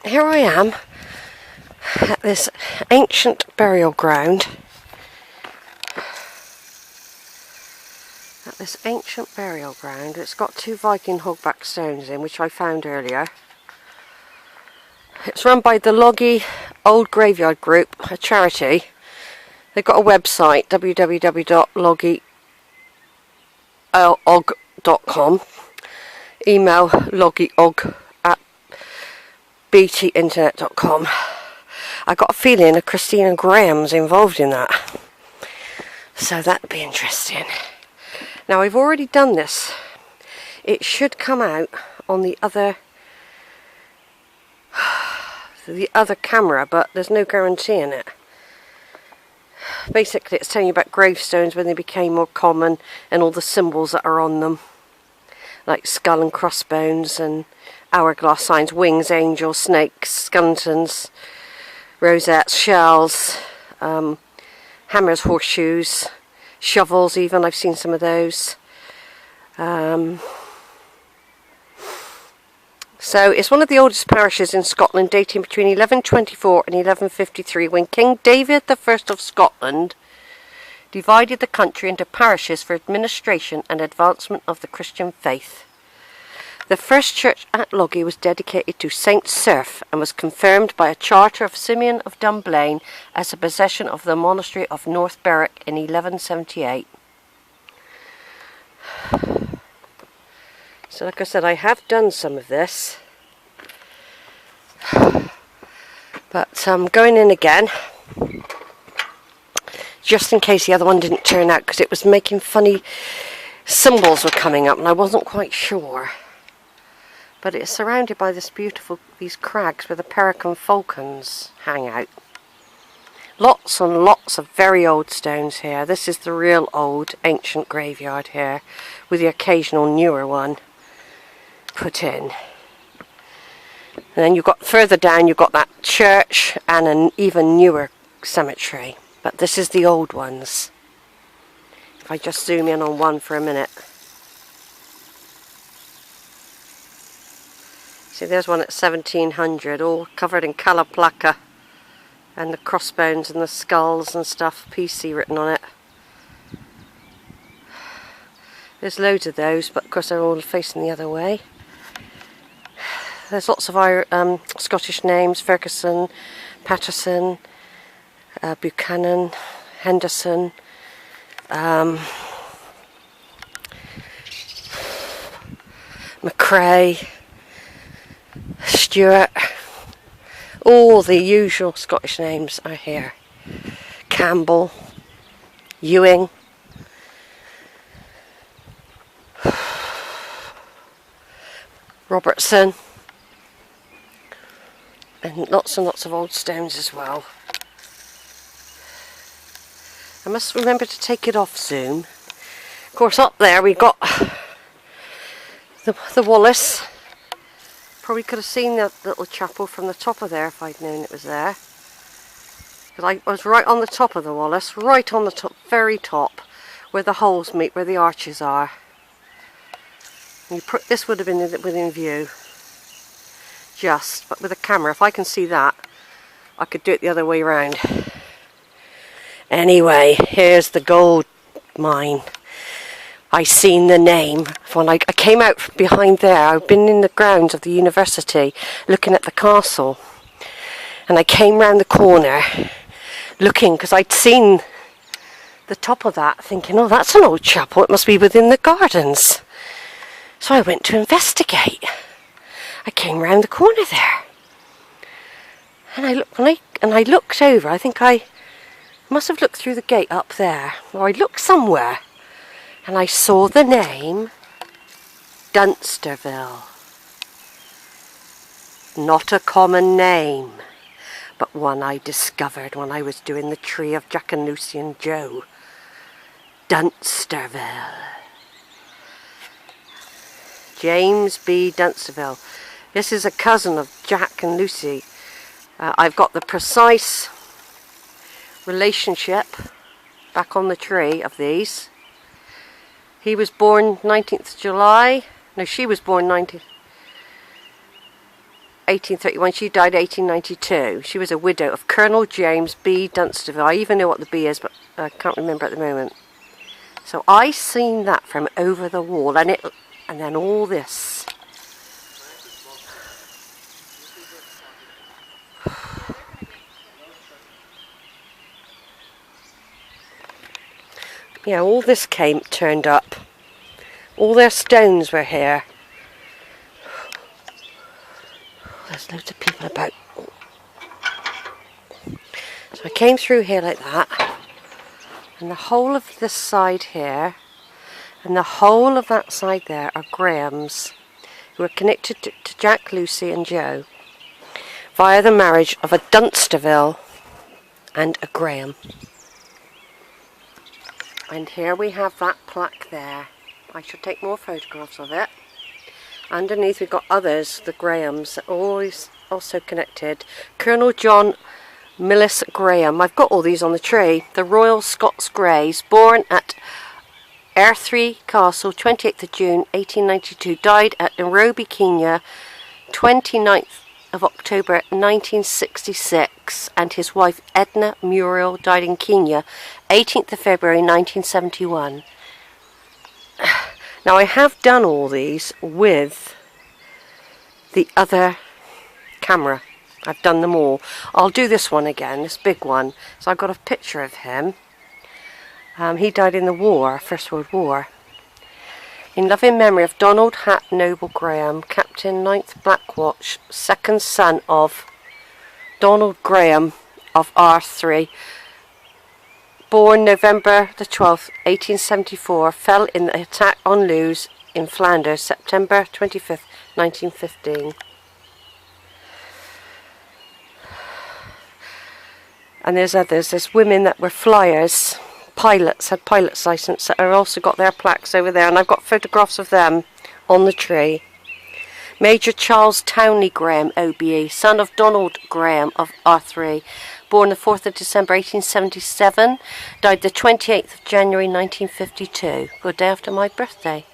here I am at this ancient burial ground. It's got 2 Viking hogback stones in, which I found earlier. It's run by the Logie Old Graveyard Group, a charity. They've got a website, www.logieog.com. Email logieog@btinternet.com. I got a feeling that Christina Graham's involved in that, so that'd be interesting. Now, I've already done this. It should come out on the other camera, but there's no guarantee in it. Basically, it's telling you about gravestones when they became more common and all the symbols that are on them, like skull and crossbones and hourglass signs, wings, angels, snakes, skeletons, rosettes, shells, hammers, horseshoes, shovels even. I've seen some of those. So it's one of the oldest parishes in Scotland, dating between 1124 and 1153, when King David I of Scotland divided the country into parishes for administration and advancement of the Christian faith. The first church at Logie was dedicated to Saint Cerf and was confirmed by a charter of Simeon of Dunblane as a possession of the monastery of North Berwick in 1178. So like I said, I have done some of this, but I'm going in again, just in case the other one didn't turn out, because it was making funny symbols were coming up and I wasn't quite sure. But it's surrounded by these crags where the Perican falcons hang out. Lots and lots of very old stones here. This is the real old ancient graveyard here, with the occasional newer one put in. And then you've got further down, you've got that church and an even newer cemetery. But this is the old ones. If I just zoom in on one for a minute. See, there's one at 1700, all covered in colour placa, and the crossbones and the skulls and stuff, PC written on it. There's loads of those, but of course they're all facing the other way. There's lots of Scottish names: Ferguson, Patterson, Buchanan, Henderson, McRae, Stewart. All the usual Scottish names are here. Campbell, Ewing, Robertson, and lots of old stones as well. I must remember to take it off soon. Of course, up there we got the Wallace. Probably could have seen that little chapel from the top of there if I'd known it was there. Because I was right on the top of the Wallace, right on the top, very top, where the holes meet, where the arches are. And this would have been within view. But with a camera, if I can see that, I could do it the other way around. Anyway, here's the gold mine. I seen the name when I came out from behind there. I've been in the grounds of the university looking at the castle, and I came round the corner looking, because I'd seen the top of that, thinking, oh, that's an old chapel, it must be within the gardens. So I went to investigate. I came round the corner there, and I looked over. I think I must have looked through the gate up there, or I looked somewhere, and I saw the name Dunsterville. Not a common name, but one I discovered when I was doing the tree of Jack and Lucy and Joe. Dunsterville. James B. Dunsterville. This is a cousin of Jack and Lucy. I've got the precise relationship back on the tree of these. He was born 19th July. No, she was born 19th. 1831. She died 1892. She was a widow of Colonel James B. Dunstable. I even know what the B is, but I can't remember at the moment. So I seen that from over the wall, and then all this. Yeah, all this turned up. All their stones were here. There's loads of people about. So I came through here like that, and the whole of this side here, and the whole of that side there are Grahams, who are connected to Jack, Lucy and Joe via the marriage of a Dunsterville and a Graham. And here we have that plaque there. I shall take more photographs of it. Underneath we've got others, the Grahams, always also connected. Colonel John Millis Graham. I've got all these on the tree. The Royal Scots Greys, born at Airthree Castle, 28th of June 1892, died at Nairobi, Kenya, 29th of October 1966, and his wife Edna Muriel died in Kenya, 18th of February 1971. Now I have done all these with the other camera. I've done them all. I'll do this one again, this big one. So I've got a picture of him. He died in the war, First World War. In loving memory of Donald Hat Noble Graham, Captain 9th Black Watch, second son of Donald Graham of R3, born November the 12th, 1874, fell in the attack on Lewes in Flanders, September 25th, 1915. And there's others. There's women that were flyers, pilots, had pilot's license, that have also got their plaques over there, and I've got photographs of them on the tree. Major Charles Townley Graham, OBE, son of Donald Graham of R3, born the 4th of December 1877, died the 28th of January 1952, the day after my birthday,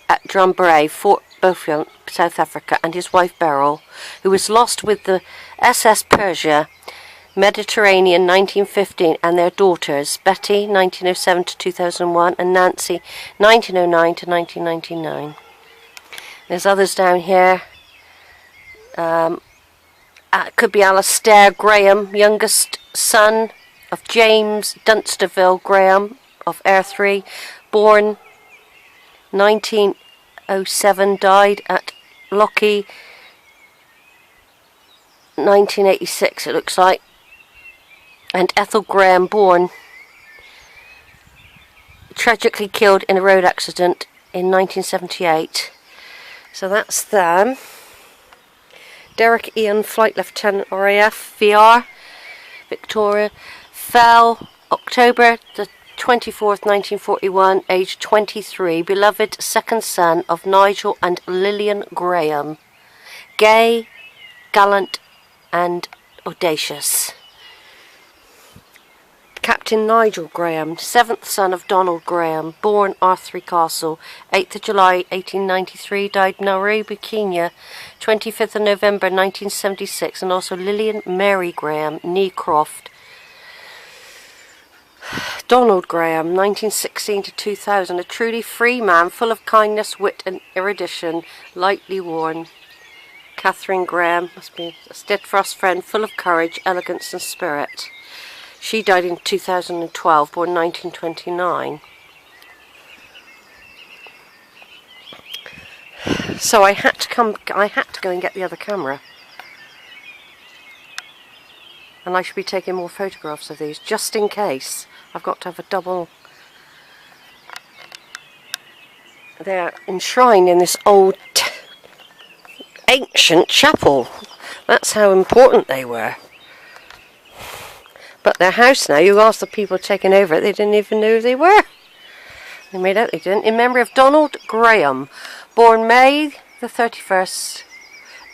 at Drumbrae, Fort Beaufort, South Africa, and his wife Beryl, who was lost with the SS Persia, Mediterranean 1915, and their daughters Betty 1907 to 2001 and Nancy 1909 to 1999. There's others down here. Could be Alastair Graham, youngest son of James Dunsterville Graham of Airthree, born 1907, died at Logie 1986 it looks like. And Ethel Graham, born, tragically killed in a road accident in 1978. So that's them. Derek Ian, Flight Lieutenant RAF, VR, Victoria, fell October the 24th, 1941, aged 23, beloved second son of Nigel and Lillian Graham. Gay, gallant and audacious. Captain Nigel Graham, 7th son of Donald Graham, born Arthurey Castle, 8th of July 1893, died Nairobi, Kenya, 25th of November 1976, and also Lillian Mary Graham, Neacroft. Donald Graham, 1916 to 2000, a truly free man, full of kindness, wit and erudition, lightly worn. Catherine Graham, must be a steadfast friend, full of courage, elegance and spirit. She died in 2012, born 1929. So I had to go and get the other camera. And I should be taking more photographs of these, just in case. I've got to have a double. They're enshrined in this old, ancient chapel. That's how important they were. But their house now, you ask the people taking over it, they didn't even know who they were. They made out they didn't. In memory of Donald Graham, born May the 31st,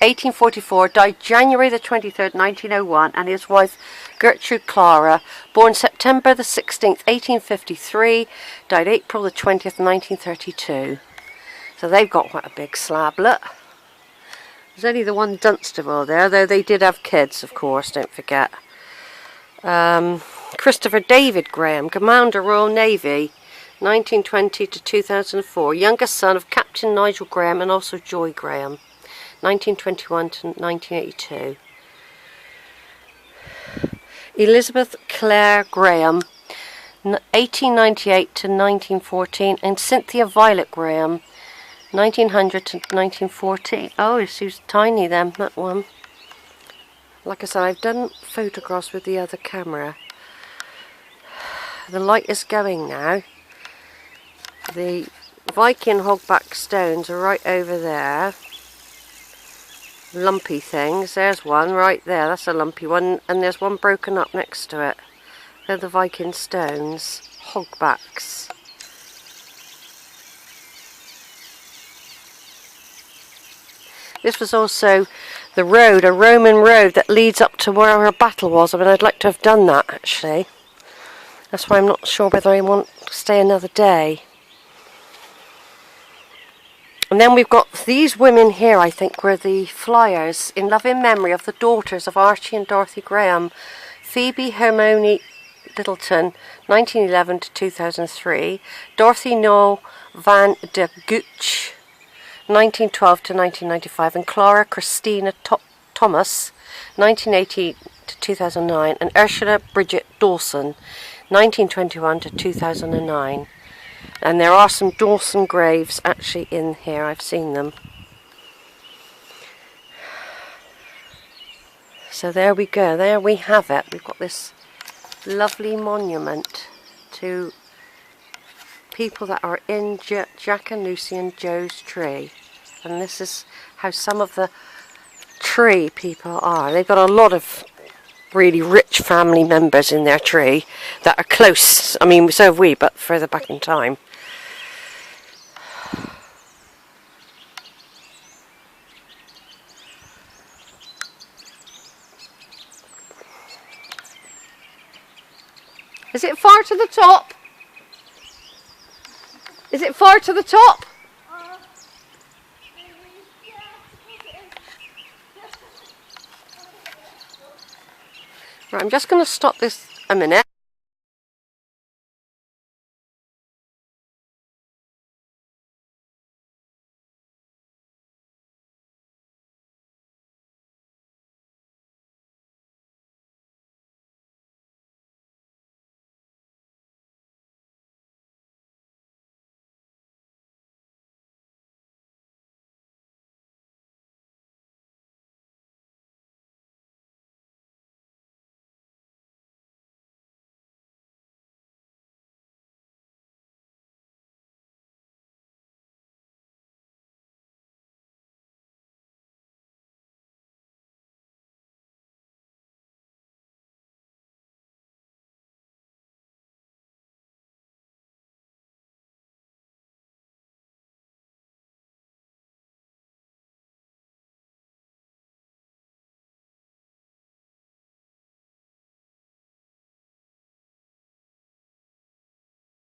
1844, died January the 23rd, 1901, and his wife Gertrude Clara, born September the 16th, 1853, died April the 20th, 1932. So they've got quite a big slab, look. There's only the one Dunstable there, though they did have kids, of course, don't forget. Christopher David Graham, Commander Royal Navy, 1920 to 2004. Youngest son of Captain Nigel Graham and also Joy Graham, 1921 to 1982. Elizabeth Clare Graham, 1898 to 1914. And Cynthia Violet Graham, 1900 to 1914. Oh, she was tiny then, that one. Like I said, I've done photographs with the other camera. The light is going now. The Viking hogback stones are right over there. Lumpy things. There's one right there. That's a lumpy one. And there's one broken up next to it. They're the Viking stones. Hogbacks. This was also the road, a Roman road that leads up to where our battle was. I mean, I'd like to have done that, actually. That's why I'm not sure whether I want to stay another day. And then we've got these women here, I think, were the flyers in loving memory of the daughters of Archie and Dorothy Graham. Phoebe Hermione Littleton, 1911 to 2003. Dorothy Noel Van de Gooch, 1912 to 1995. And Clara Christina Thomas, 1980 to 2009. And Ursula Bridget Dawson, 1921 to 2009. And there are some Dawson graves actually in here. I've seen them. So there we go. There we have it. We've got this lovely monument to people that are in Jack and Lucy and Joe's tree. And this is how some of the tree people are. They've got a lot of really rich family members in their tree that are close. I mean, so have we, but further back in time. Is it far to the top? Is it far to the top? Right, I'm just going to stop this a minute.